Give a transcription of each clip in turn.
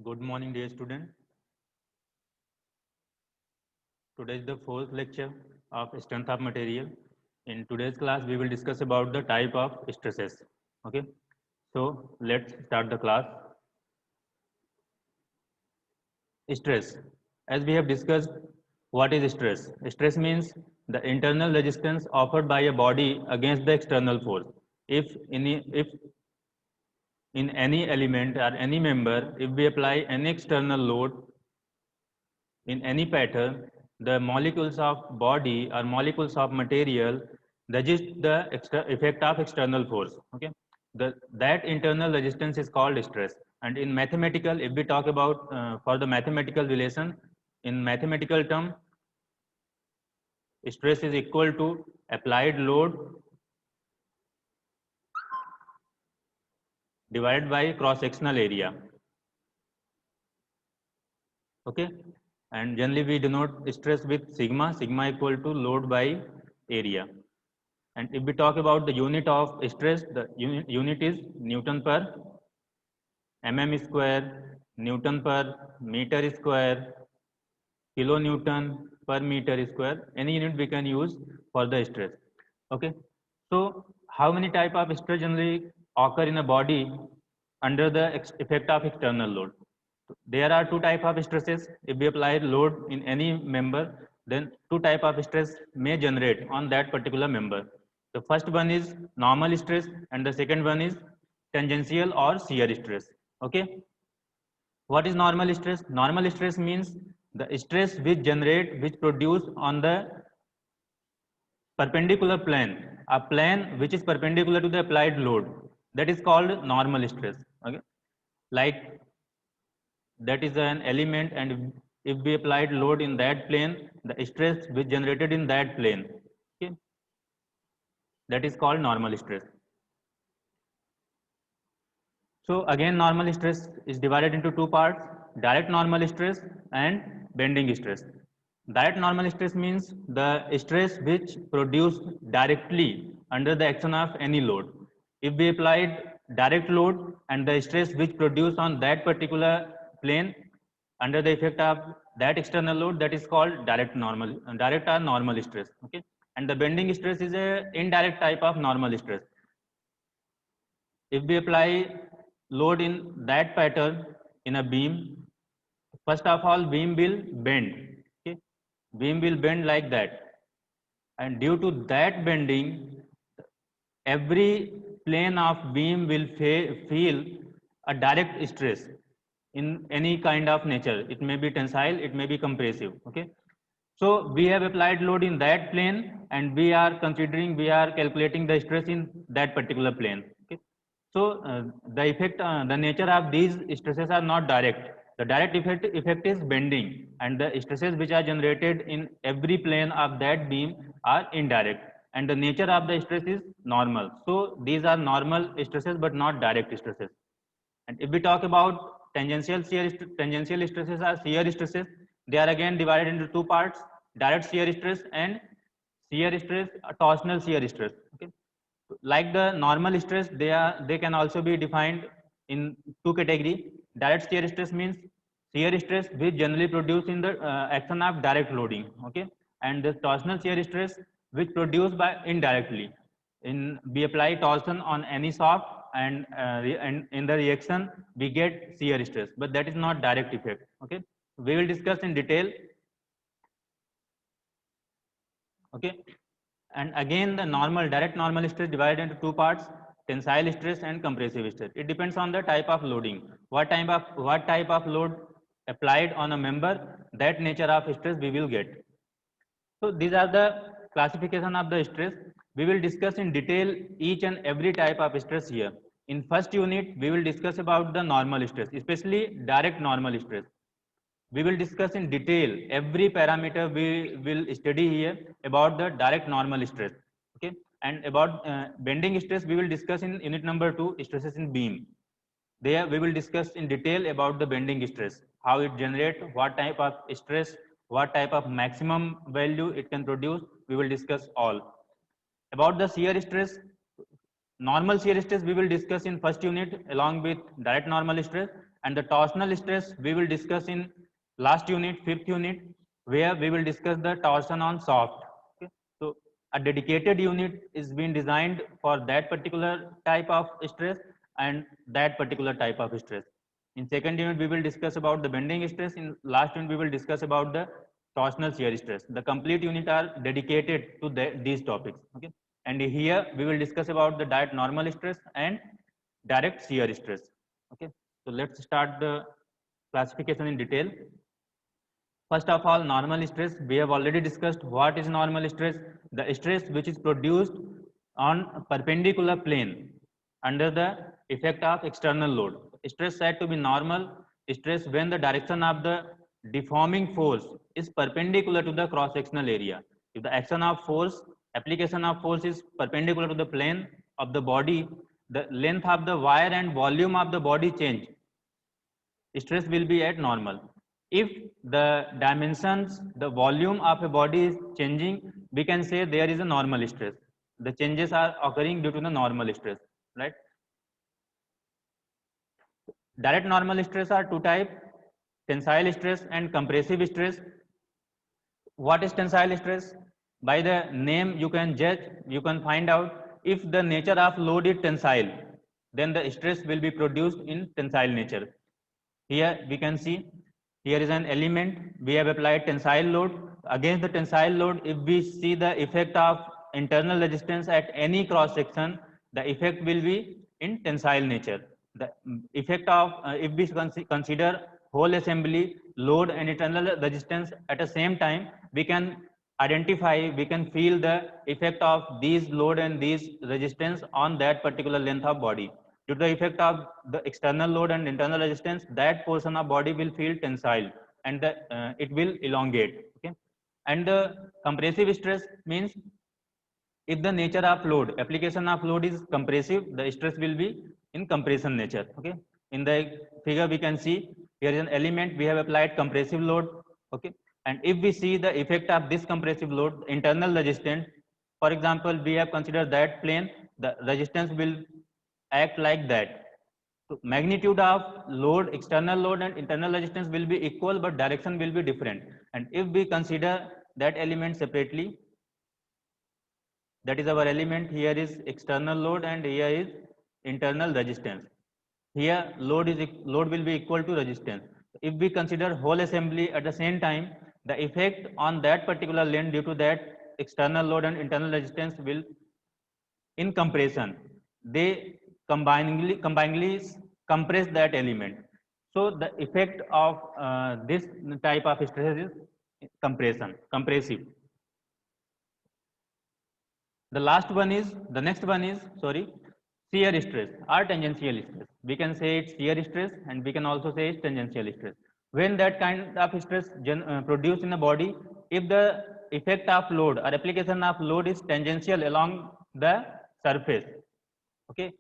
Good morning, dear student. Today is the fourth lecture of strength of material. In today's class, we will discuss about the type of stresses. Okay, so let's start the class. Stress. As we have discussed, what is stress? Stress means the internal resistance offered by a body against the external force. If in any element or any member, if we apply any external load in any pattern, the molecules of body or molecules of material resist the effect of external force. Okay, that internal resistance is called stress. And in mathematical, if we talk about for the mathematical relation, in mathematical term, stress is equal to applied load divided by cross sectional area. Okay, and generally we denote stress with sigma equal to load by area. And if we talk about the unit of stress, the unit is Newton per mm square, Newton per meter square, kilonewton per meter square. Any unit we can use for the stress. Okay, so how many type of stress generally occur in a body under the effect of external load? There are two type of stresses. If we apply load in any member, then two type of stress may generate on that particular member. The first one is normal stress and the second one is tangential or shear stress. Okay, what is normal stress? Normal stress means the stress which produce on the perpendicular plane, a plane which is perpendicular to the applied load, that is called normal stress. Okay, like that is an element, and if we applied load in that plane, the stress which generated in that plane, okay, that is called normal stress. So again, normal stress is divided into two parts: direct normal stress and bending stress. Direct normal stress means the stress which produced directly under the action of any load. If we applied direct load and the stress which produced on that particular plane under the effect of that external load, that is called direct or normal stress. Okay, and the bending stress is a indirect type of normal stress. If we apply load in that pattern in a beam, first of all beam will bend. Okay, beam will bend like that, and due to that bending, every plane of beam will feel a direct stress in any kind of nature. It may be tensile, it may be compressive. Okay, so we have applied load in that plane, and we are calculating the stress in that particular plane. Okay, so the nature of these stresses are not direct. The direct effect is bending, and the stresses which are generated in every plane of that beam are indirect, and the nature of the stress is normal. So these are normal stresses, but not direct stresses. And if we talk about tangential stresses or shear stresses, they are again divided into two parts: direct shear stress and shear stress, torsional shear stress. Okay, like the normal stress, they can also be defined in two categories. Direct shear stress means shear stress which generally produced in the action of direct loading. Okay, and the torsional shear stress which produced by indirectly. In we apply torsion on any shaft, and in the reaction we get shear stress, but that is not direct effect. Okay, we will discuss in detail. Okay, and again the direct normal stress divided into two parts: tensile stress and compressive stress. It depends on the type of loading. What type of load applied on a member, that nature of stress we will get. So these are the classification of the stress. We will discuss in detail each and every type of stress here. In first unit we will discuss about the normal stress, especially direct normal stress. We will discuss in detail every parameter we will study here about the direct normal stress. Okay, and about bending stress we will discuss in unit number 2, stresses in beam. There we will discuss in detail about the bending stress, how it generate, what type of stress, what type of maximum value it can produce. We will discuss all about the shear stress. Normal shear stress we will discuss in first unit along with direct normal stress, And the torsional stress we will discuss in last unit, 5th unit, where we will discuss the torsion on soft. Okay? So a dedicated unit is being designed for that particular type of stress and that particular type of stress. In second unit, we will discuss about the bending stress. In last unit, we will discuss about the torsional shear stress. The complete unit are dedicated to these topics. Okay, and here we will discuss about the direct normal stress and direct shear stress. Okay, so let's start the classification in detail. First of all, normal stress. We have already discussed what is normal stress. The stress which is produced on perpendicular plane under the effect of external load. Stress said to be normal stress when the direction of the deforming force is perpendicular to the cross-sectional area. If the action of force, application of force is perpendicular to the plane of the body, the length of the wire and volume of the body change, stress will be at normal. If the dimensions, the volume of a body is changing, we can say there is a normal stress. The changes are occurring due to the normal stress, right? Direct normal stress are two types, tensile stress and compressive stress. What is tensile stress? By the name you can judge, you can find out if the nature of load is tensile, then the stress will be produced in tensile nature. Here we can see, here is an element, we have applied tensile load. Against the tensile load, if we see the effect of internal resistance at any cross section, the effect will be in tensile nature. The effect of, if we consider whole assembly, load and internal resistance at the same time, we can identify, we can feel the effect of these load and these resistance on that particular length of body. Due to the effect of the external load and internal resistance, that portion of body will feel tensile and it will elongate. Okay, and the compressive stress means if the nature of load, application of load is compressive, the stress will be in compression nature. Okay, in the figure we can see here is an element, we have applied compressive load. Okay, and if we see the effect of this compressive load, internal resistance, for example, we have considered that plane, the resistance will act like that. So magnitude of load, external load and internal resistance will be equal, but direction will be different. And if we consider that element separately, that is our element, here is external load and here is internal resistance. Here load will be equal to resistance. If we consider whole assembly at the same time, the effect on that particular length due to that external load and internal resistance will in compression, they combiningly compress that element. So the effect of this type of stress is compression, compressive. The last one is, the next one is, sorry, shear stress or tangential stress. We can say it's shear stress and we can also say it's tangential stress. When that kind of stress produced in the body, if the effect of load or application of load is tangential along the surface, okay,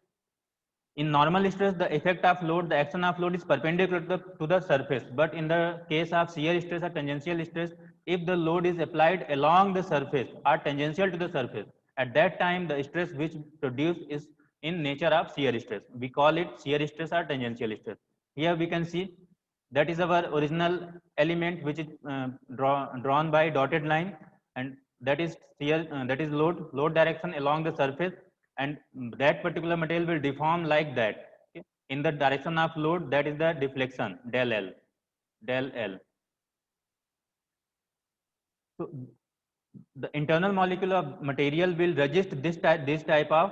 in normal stress, the effect of load, the action of load is perpendicular to the surface. But in the case of shear stress or tangential stress, if the load is applied along the surface or tangential to the surface, at that time the stress which produced is in nature of shear stress. We call it shear stress or tangential stress. Here we can see that is our original element which is drawn by dotted line, and that is shear, that is load direction along the surface, and that particular material will deform like that. Okay? In the direction of load, that is the deflection del L, del L. So the internal molecule of material will resist this type of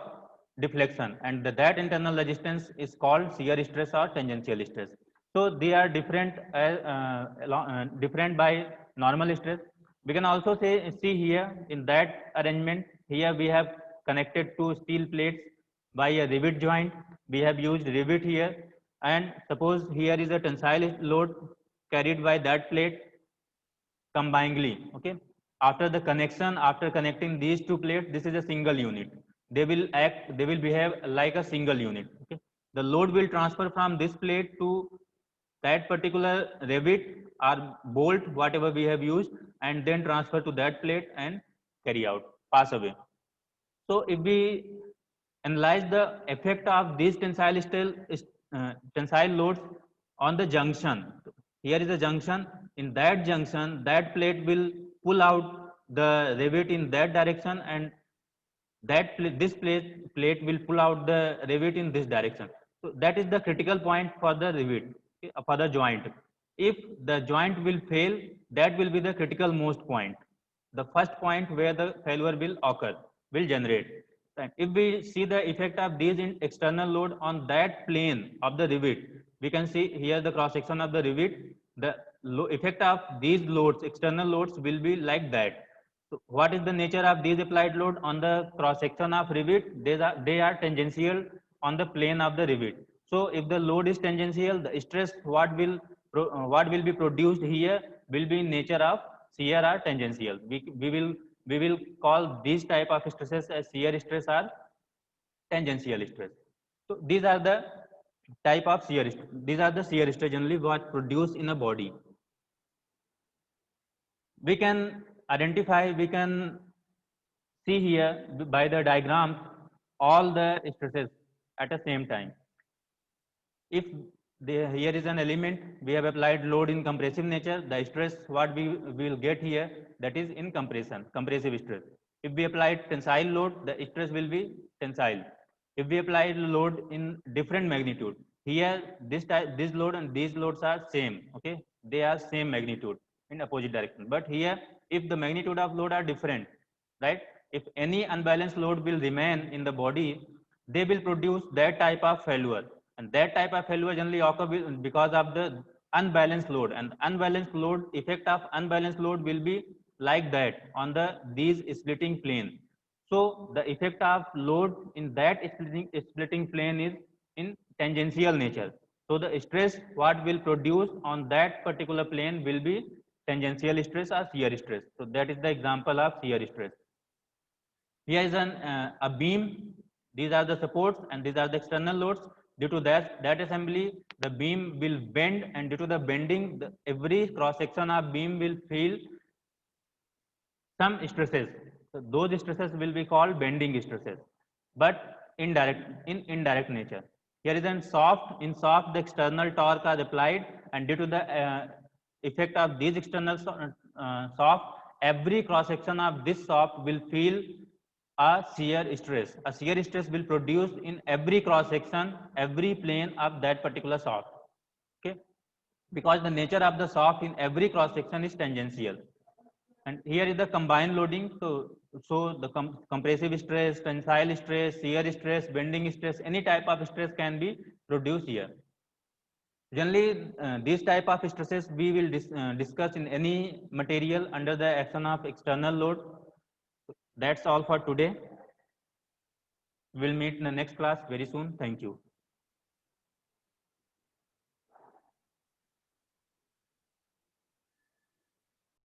deflection, and that internal resistance is called shear stress or tangential stress. So they are different, different by normal stress. We can also see here in that arrangement, here we have connected two steel plates by a rivet joint. We have used rivet here, and suppose here is a tensile load carried by that plate combinedly. Okay, after the connection, after connecting these two plates, this is a single unit. They will act, they will behave like a single unit. Okay, the load will transfer from this plate to that particular rivet or bolt, whatever we have used, and then transfer to that plate and carry out, pass away. So if we analyze the effect of these tensile loads on the junction. Here is a junction. In that junction, that plate will pull out the rivet in that direction, and this plate will pull out the rivet in this direction. So that is the critical point for the rivet, okay, for the joint. If the joint will fail, that will be the critical most point, the first point where the failure will occur, will generate. And if we see the effect of these in external load on that plane of the rivet, we can see here the cross section of the rivet. The effect of these loads, external loads, will be like that. So what is the nature of these applied load on the cross section of rivet? They are tangential on the plane of the rivet. So if the load is tangential, the stress what will be produced here will be in nature of shear or tangential. We will call these type of stresses as shear stress or tangential stress. So these are the type of shear stress. These are the shear stress generally what produced in a body. We can identify, we can see here by the diagrams all the stresses at the same time. If here is an element, we have applied load in compressive nature, the stress what we will get here, that is in compression, compressive stress. If we apply tensile load, the stress will be tensile. If we apply load in different magnitude, here this load and these loads are same, okay, they are same magnitude in opposite direction. But here, if the magnitude of load are different, right, if any unbalanced load will remain in the body, they will produce that type of failure, and that type of failure generally occur because of the unbalanced load. And unbalanced load, effect of unbalanced load will be like that on the these splitting plane. So the effect of load in that splitting plane is in tangential nature. So the stress what will produce on that particular plane will be tangential stress or shear stress. So that is the example of shear stress. Here is a beam. These are the supports and these are the external loads. Due to that assembly, the beam will bend, and due to the bending, every cross section of beam will feel some stresses. So those stresses will be called bending stresses, but indirect nature. Here is in soft the external torque are applied, and due to the effect of these external soft, every cross section of this soft will feel a shear stress. A shear stress will produce in every cross section, every plane of that particular soft. Okay, because the nature of the soft in every cross section is tangential. And here is the combined loading. So the compressive stress, tensile stress, shear stress, bending stress, any type of stress can be produced here. Generally, these type of stresses we will discuss in any material under the action of external load. That's all for today. We'll meet in the next class very soon. Thank you.